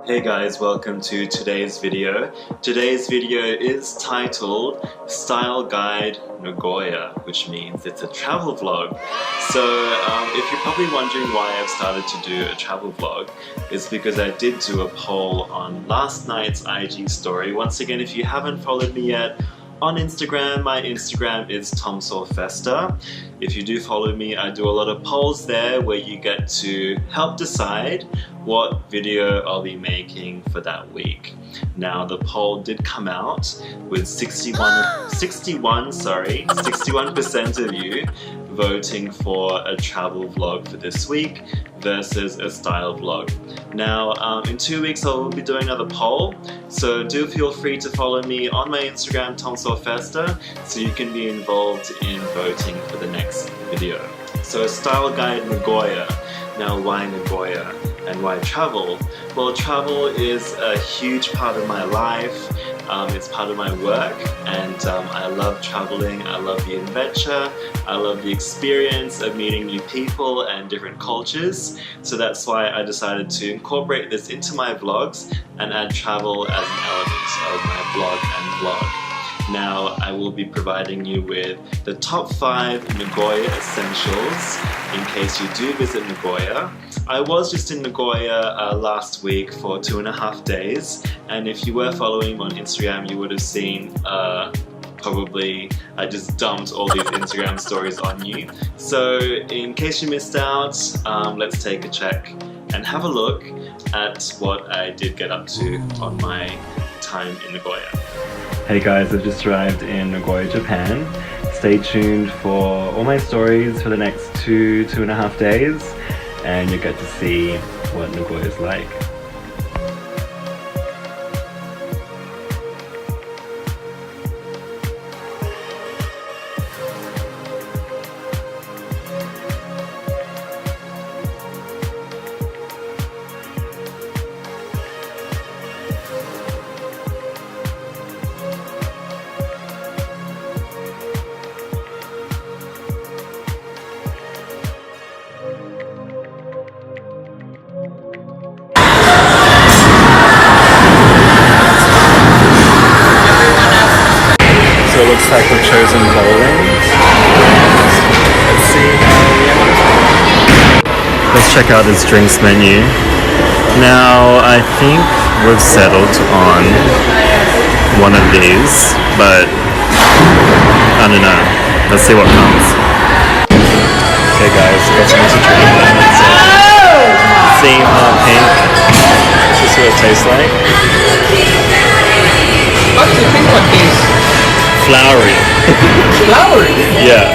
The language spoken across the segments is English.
Hey guys, welcome to today's video. Today's video is titled Style Guide Nagoya, which means it's a travel vlog. So if you're probably wondering why I've started to do a travel vlog, it's because I did do a poll on last night's IG story. Once again, if you haven't followed me yet, on Instagram, my Instagram is TomSawFesta. If you do follow me, I do a lot of polls there where you get to help decide what video I'll be making for that week. Now the poll did come out with 61% of you voting for a travel vlog for this week versus a style vlog. Now in 2 weeks I will be doing another poll, so do feel free to follow me on my Instagram TomSawFesta so you can be involved in voting for the next video. So Style Guide Nagoya. Now why Nagoya and why travel? Well, travel is a huge part of my life. It's part of my work, and I love traveling. I love the adventure. I love the experience of meeting new people and different cultures. So that's why I decided to incorporate this into my vlogs and add travel as an element of my blog and vlog. Now I will be providing you with the top 5 Nagoya essentials in case you do visit Nagoya. I was just in Nagoya last week for 2.5 days, and if you were following on Instagram you would have seen probably I just dumped all these Instagram stories on you. So in case you missed out, let's take a check and have a look at what I did get up to on my time in Nagoya. Hey guys, I've just arrived in Nagoya, Japan. Stay tuned for all my stories for the next 2.5 days, and you'll get to see what Nagoya is like. Looks like we've chosen bowling. Let's see how we end. Let's check out this drinks menu. Now I think we've settled on one of these, but I don't know. Let's see what comes. Okay guys, got something to drink. Let's see pink. This is what it tastes like. What's the pink one taste? Flowery. Flowery? Yeah.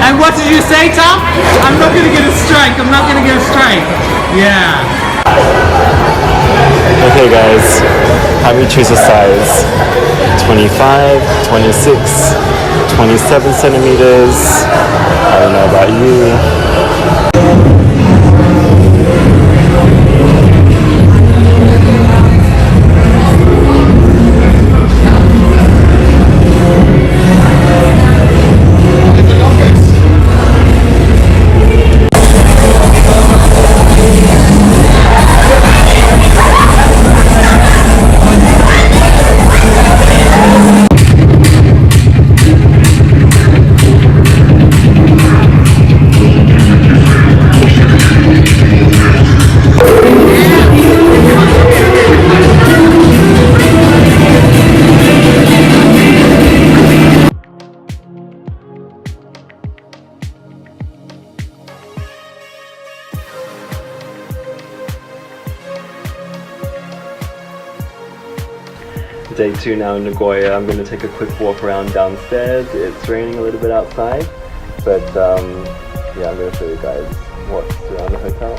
And what did you say, Tom? I'm not gonna get a strike. I'm not gonna get a strike. Yeah. Okay guys, have me choose a size. 25, 26, 27 centimeters. I don't know about you. Day 2 now in Nagoya. I'm going to take a quick walk around downstairs. It's raining a little bit outside, but yeah, I'm going to show you guys what's around the hotel.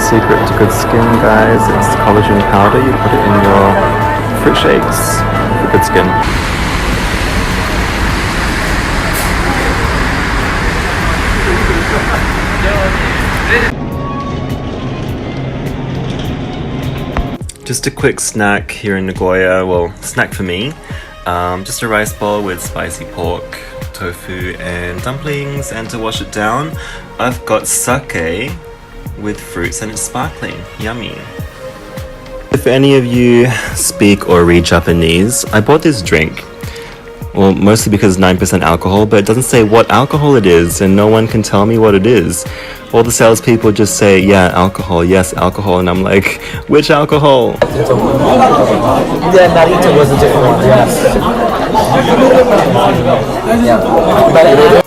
Secret to good skin, guys, it's collagen powder. You put it in your fruit shakes for good skin. Just a quick snack here in Nagoya, well, snack for me. Just a rice bowl with spicy pork, tofu and dumplings, and to wash it down, I've got sake with fruits and it's sparkling. Yummy. If any of you speak or read Japanese, I bought this drink. Well, mostly because it's 9% alcohol, but it doesn't say what alcohol it is, and no one can tell me what it is. All the salespeople just say, yeah, alcohol, yes, alcohol, and I'm like, which alcohol? Yeah, Narita was a different one, yes. Yeah. But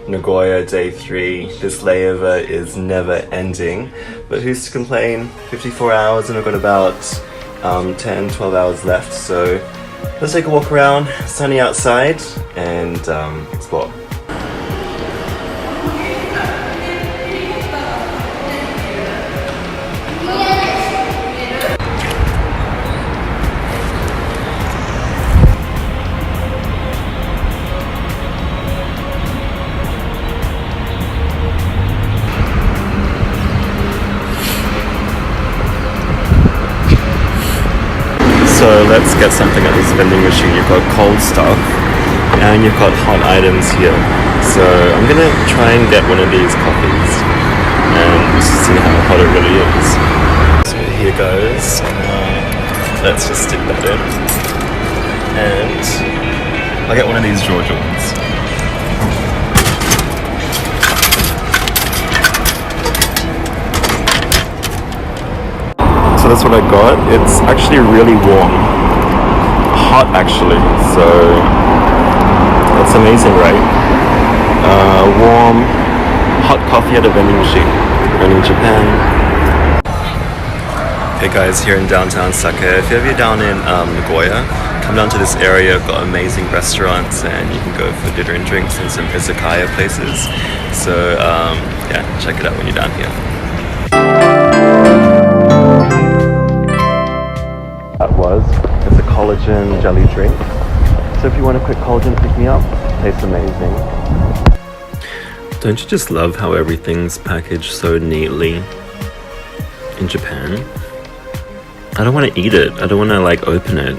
Nagoya day 3. This layover is never ending, but who's to complain? 54 hours and I've got about 10-12 hours left, so let's take a walk around, sunny outside, and explore. So let's get something at this vending machine. You've got cold stuff and you've got hot items here. So I'm gonna try and get one of these coffees and see how hot it really is. So here goes. Let's just stick that in. And I'll get one of these Georgia ones. So that's what I got. It's actually really warm. Hot actually, so that's amazing, right? Warm, hot coffee at a vending machine. Only in Japan. Hey guys, here in downtown Sakae. If you're ever down in Nagoya, come down to this area. I've got amazing restaurants and you can go for dinner and drinks and some izakaya places. So yeah, check it out when you're down here. It's a collagen jelly drink. So if you want a quick collagen pick me up, it tastes amazing. Don't you just love how everything's packaged so neatly in Japan? I don't want to eat it. I don't want to like open it.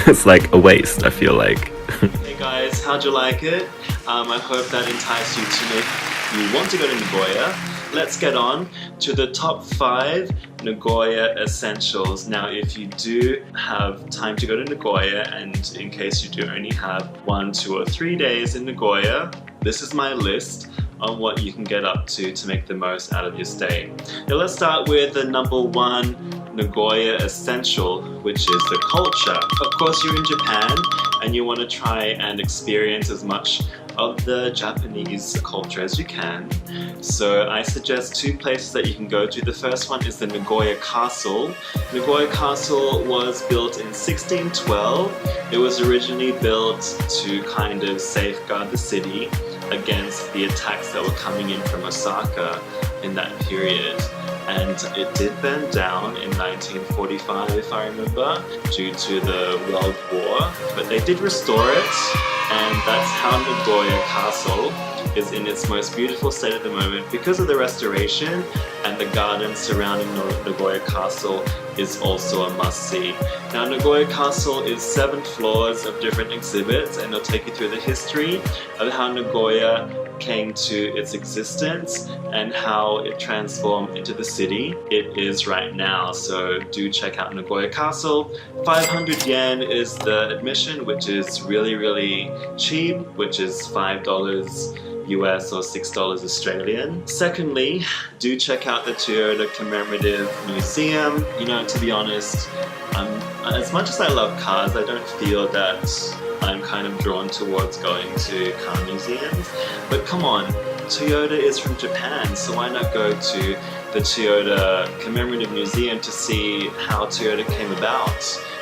It's like a waste, I feel like. Hey guys, how'd you like it? I hope that enticed you to make you want to go to Nagoya. Let's get on to the top 5 Nagoya essentials. Now, if you do have time to go to Nagoya, and in case you do only have 1, 2, or 3 days in Nagoya, this is my list on what you can get up to make the most out of your stay. Now let's start with the number 1 Nagoya essential, which is the culture. Of course, you're in Japan and you want to try and experience as much of the Japanese culture as you can. So I suggest 2 places that you can go to. The first one is the Nagoya Castle. Nagoya Castle was built in 1612. It was originally built to kind of safeguard the city against the attacks that were coming in from Osaka in that period. And it did burn down in 1945, if I remember, due to the World War. But they did restore it, and that's how Nagoya Castle is in its most beautiful state at the moment because of the restoration, and the garden surrounding Nagoya Castle is also a must-see. Now, Nagoya Castle is 7 floors of different exhibits, and they'll take you through the history of how Nagoya came to its existence and how it transformed into the city it is right now. So do check out Nagoya Castle. 500 yen is the admission, which is really cheap, which is $5 US or $6 Australian. Secondly, do check out the Toyota Commemorative Museum. You know, to be honest, as much as I love cars, I don't feel that I'm kind of drawn towards going to car museums. But come on, Toyota is from Japan, so why not go to the Toyota Commemorative Museum to see how Toyota came about,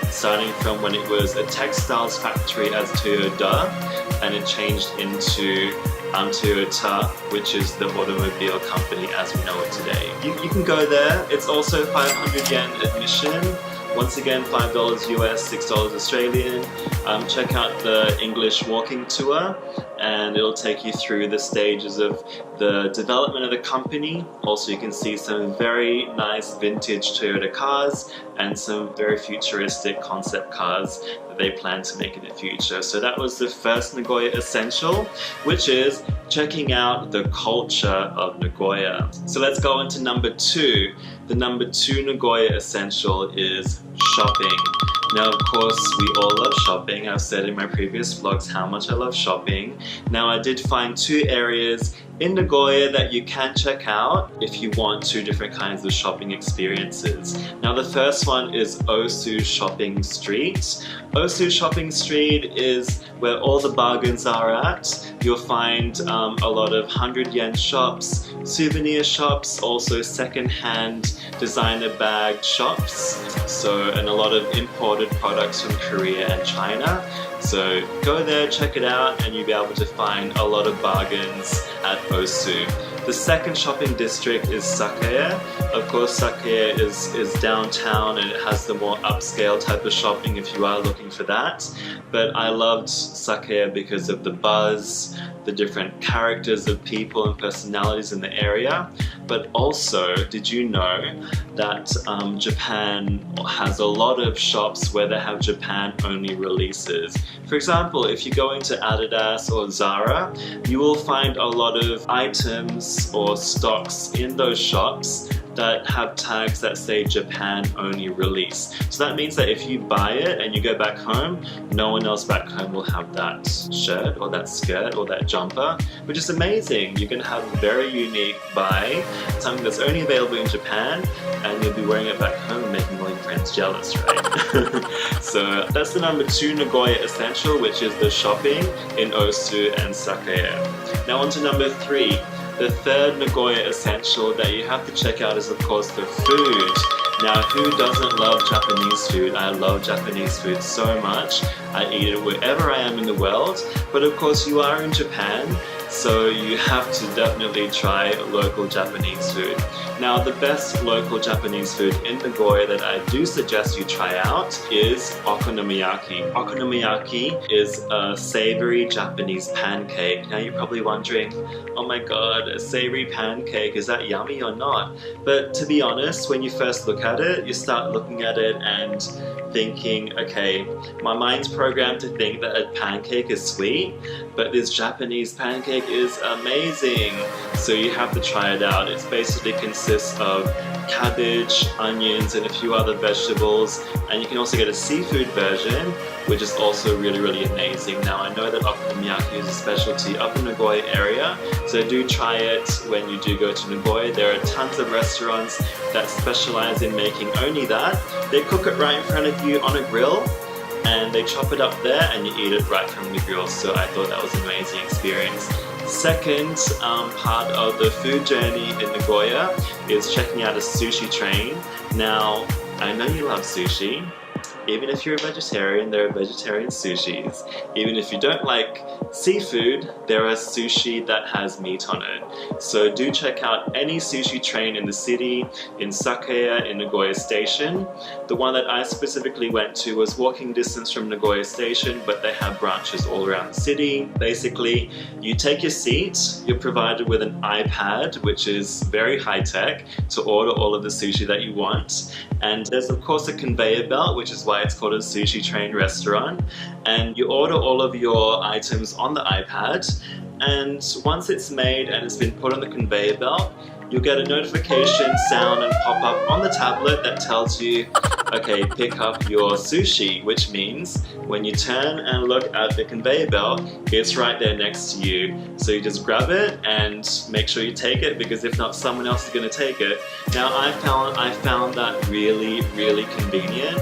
starting from when it was a textiles factory as Toyota, and it changed into Toyota, which is the automobile company as we know it today. You can go there. It's also 500 yen admission. Once again, $5 US, $6 Australian. Check out the English walking tour, and it'll take you through the stages of the development of the company. Also, you can see some very nice vintage Toyota cars and some very futuristic concept cars that they plan to make in the future. So that was the first Nagoya Essential, which is checking out the culture of Nagoya. So let's go on to number 2. The number 2 Nagoya Essential is shopping. Now, of course, we all love shopping. I've said in my previous vlogs how much I love shopping. Now, I did find 2 areas in Nagoya that you can check out if you want 2 different kinds of shopping experiences. Now, the first one is Osu Shopping Street. Osu Shopping Street is where all the bargains are at. You'll find a lot of 100 yen shops, souvenir shops, also second-hand designer bag shops, and a lot of imported products from Korea and China. So go there, check it out, and you'll be able to find a lot of bargains at Osu. The second shopping district is Sakae. Of course, Sakae is downtown and it has the more upscale type of shopping if you are looking for that. But I loved Sakae because of the buzz, the different characters of people and personalities in the area. But also, did you know that Japan has a lot of shops where they have Japan-only releases? For example, if you go into Adidas or Zara, you will find a lot of items or stocks in those shops that have tags that say Japan only release. So that means that if you buy it and you go back home, no one else back home will have that shirt or that skirt or that jumper, which is amazing. You're going to have a very unique buy, something that's only available in Japan, and you'll be wearing it back home and making all your friends jealous, right? So that's the number 2 Nagoya Essential, which is the shopping in Osu and Sakae. Now on to number 3. The third Nagoya Essential that you have to check out is, of course, the food. Now, who doesn't love Japanese food? I love Japanese food so much. I eat it wherever I am in the world. But of course, you are in Japan, so you have to definitely try local Japanese food. Now, the best local Japanese food in Nagoya that I do suggest you try out is Okonomiyaki. Okonomiyaki is a savory Japanese pancake. Now, you're probably wondering, oh my god, a savory pancake, is that yummy or not? But to be honest, when you first look at it, you start looking at it and thinking, okay, my mind's programmed to think that a pancake is sweet, but this Japanese pancake is amazing. So you have to try it out. It basically consists of cabbage, onions, and a few other vegetables. And you can also get a seafood version, which is also really, really amazing. Now, I know that okonomiyaki is a specialty up in the Nagoya area, so do try it when you do go to Nagoya. There are tons of restaurants that specialize in making only that. They cook it right in front of you on a grill, and they chop it up there and you eat it right from the grill. So I thought that was an amazing experience. Second part of the food journey in Nagoya is checking out a sushi train. Now, I know you love sushi. Even if you're a vegetarian, there are vegetarian sushis. Even if you don't like seafood, there are sushi that has meat on it. So do check out any sushi train in the city, in Sakae, in Nagoya Station. The one that I specifically went to was walking distance from Nagoya Station, but they have branches all around the city. Basically, you take your seat, you're provided with an iPad, which is very high-tech, to order all of the sushi that you want. And there's of course a conveyor belt, which is why it's called a sushi train restaurant. And you order all of your items on the iPad, and once it's made and it's been put on the conveyor belt, you'll get a notification sound and pop up on the tablet that tells you, okay, pick up your sushi, which means when you turn and look at the conveyor belt, it's right there next to you. So you just grab it and make sure you take it, because if not, someone else is going to take it. Now, I found that really, really convenient,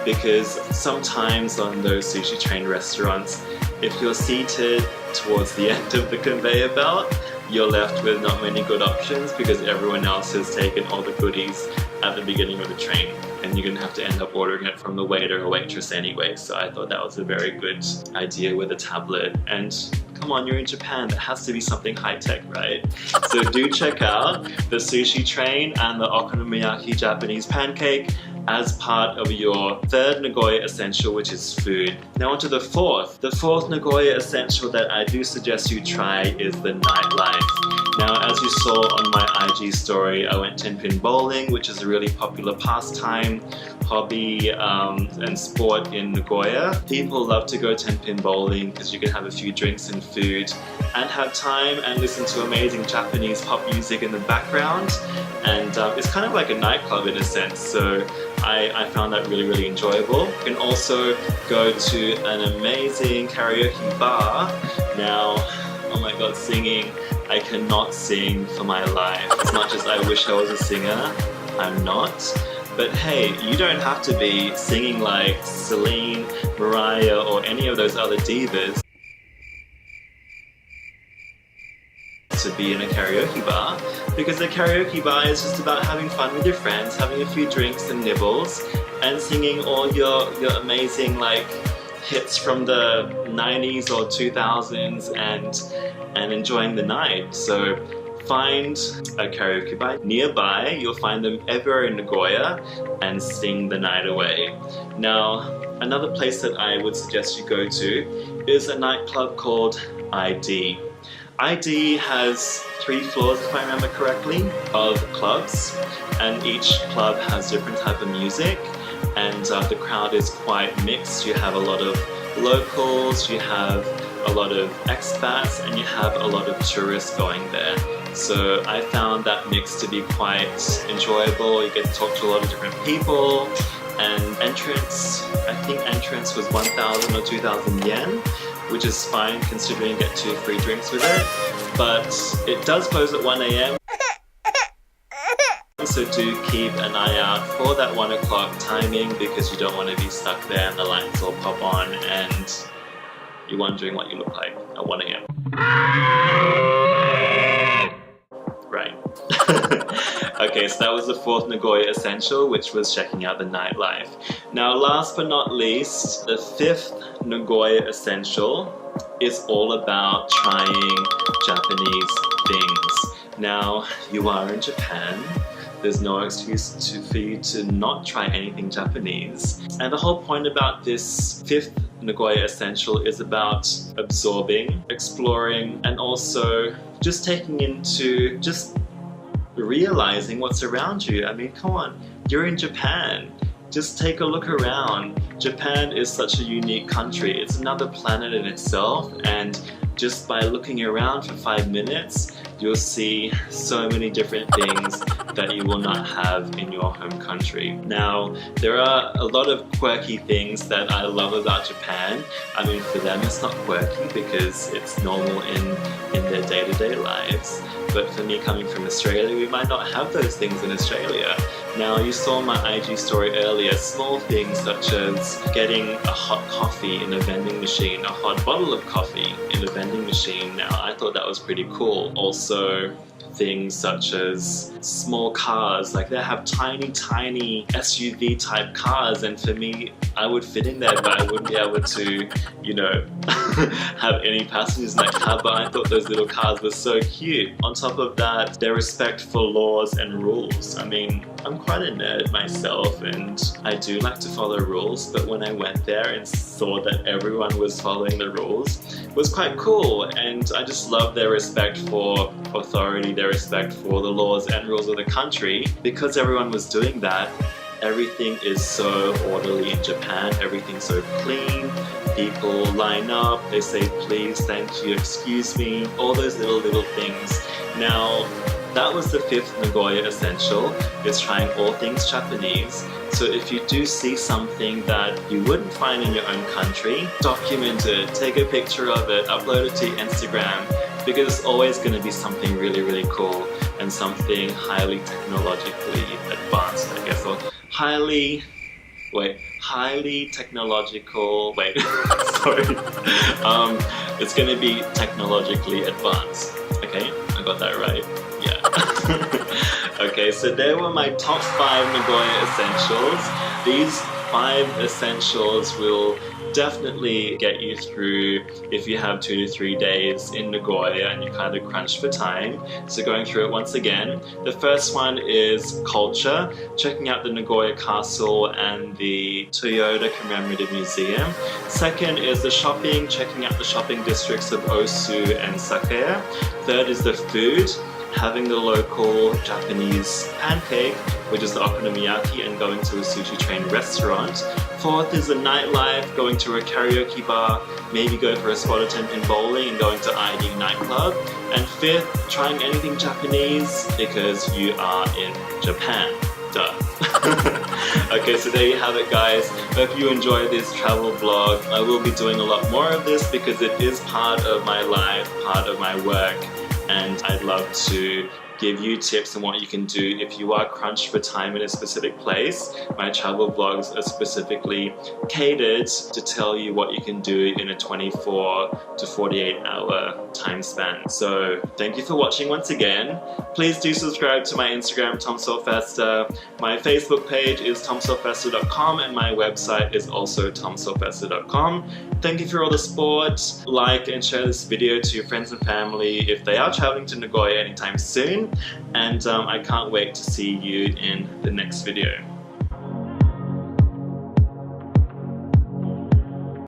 because sometimes on those sushi train restaurants, if you're seated towards the end of the conveyor belt, you're left with not many good options because everyone else has taken all the goodies at the beginning of the train, and you're gonna have to end up ordering it from the waiter or waitress anyway. So I thought that was a very good idea with a tablet, and come on, you're in Japan, there has to be something high-tech, right? So do check out the sushi train and the okonomiyaki Japanese pancake as part of your third Nagoya essential, which is food. Now onto the fourth. The fourth Nagoya essential that I do suggest you try is the nightlife. Now, as you saw on my IG story, I went 10-pin bowling, which is a really popular pastime, hobby, and sport in Nagoya. People love to go 10-pin bowling because you can have a few drinks and food and have time and listen to amazing Japanese pop music in the background. And it's kind of like a nightclub in a sense, so I found that really, really enjoyable. You can also go to an amazing karaoke bar. Now, oh my god, singing. I cannot sing for my life. As much as I wish I was a singer, I'm not. But hey, you don't have to be singing like Celine, Mariah, or any of those other divas to be in a karaoke bar, because a karaoke bar is just about having fun with your friends, having a few drinks and nibbles, and singing all your amazing like hits from the 90s or 2000s and enjoying the night. So find a karaoke bar nearby. You'll find them everywhere in Nagoya and sing the night away. Now, another place that I would suggest you go to is a nightclub called ID. ID has 3 floors, if I remember correctly, of clubs, and each club has different type of music, and the crowd is quite mixed. You have a lot of locals, you have a lot of expats, and you have a lot of tourists going there. So I found that mix to be quite enjoyable. You get to talk to a lot of different people, and entrance, I think entrance was 1,000 or 2,000 yen, which is fine considering you get 2 free drinks with it. But it does close at 1 AM. So do keep an eye out for that 1 o'clock timing, because you don't want to be stuck there and the lights all pop on and you're wondering what you look like at 1 AM. Right. Okay, so that was the 4th Nagoya essential, which was checking out the nightlife. Now, last but not least, the 5th Nagoya essential is all about trying Japanese things. Now, you are in Japan. There's no excuse for you to not try anything Japanese. And the whole point about this 5th Nagoya essential is about absorbing, exploring, and also just taking into, just realizing what's around you. I mean, come on, you're in Japan. Just take a look around. Japan is such a unique country. It's another planet in itself, and just by looking around for 5 minutes, you'll see so many different things that you will not have in your home country. Now, there are a lot of quirky things that I love about Japan. I mean, for them it's not quirky because it's normal in their day-to-day lives. But for me, coming from Australia, we might not have those things in Australia. Now, you saw my IG story earlier, small things such as getting a hot coffee in a vending machine, a hot bottle of coffee in a vending machine. Now, I thought that was pretty cool. Also, things such as small cars, like they have tiny SUV type cars, and for me, I would fit in there, but I wouldn't be able to, you know, have any passengers in that car. But I thought those little cars were so cute. On top of that, their respect for laws and rules. I mean, I'm quite a nerd myself and I do like to follow rules, but when I went there and saw that everyone was following the rules, it was quite cool. And I just love their respect for authority, their respect for the laws and rules of the country. Because everyone was doing that, everything is so orderly in Japan, everything's so clean, people line up, they say please, thank you, excuse me, all those little things. Now, that was the 5th Nagoya essential, is trying all things Japanese. So if you do see something that you wouldn't find in your own country, document it, take a picture of it, upload it to Instagram, because it's always going to be something really cool and something highly technologically advanced, I guess, or highly technological, sorry, it's going to be technologically advanced. Okay, I got that right, yeah. Okay, so there were my top 5 Nagoya essentials. These 5 essentials will definitely get you through if you have 2 to 3 days in Nagoya and you kind of crunch for time. So going through it once again, the first one is culture, checking out the Nagoya Castle and the Toyota Commemorative Museum. Second is the shopping, checking out the shopping districts of Osu and Sakae. Third is the food, having the local Japanese pancake, which is the Okonomiyaki, and going to a sushi train restaurant. Fourth is the nightlife, going to a karaoke bar, maybe go for a spot attempt in bowling and going to ID nightclub. And fifth, trying anything Japanese because you are in Japan. Duh. Okay, so there you have it, guys. Hope you enjoy this travel vlog. I will be doing a lot more of this because it is part of my life, part of my work, and I'd love to give you tips on what you can do if you are crunched for time in a specific place. My travel vlogs are specifically catered to tell you what you can do in a 24 to 48 hour time span. So thank you for watching once again. Please do subscribe to my Instagram, TomSylvester. My Facebook page is TomSylvester.com and my website is also TomSylvester.com. Thank you for all the support. Like and share this video to your friends and family if they are traveling to Nagoya anytime soon. And I can't wait to see you in the next video.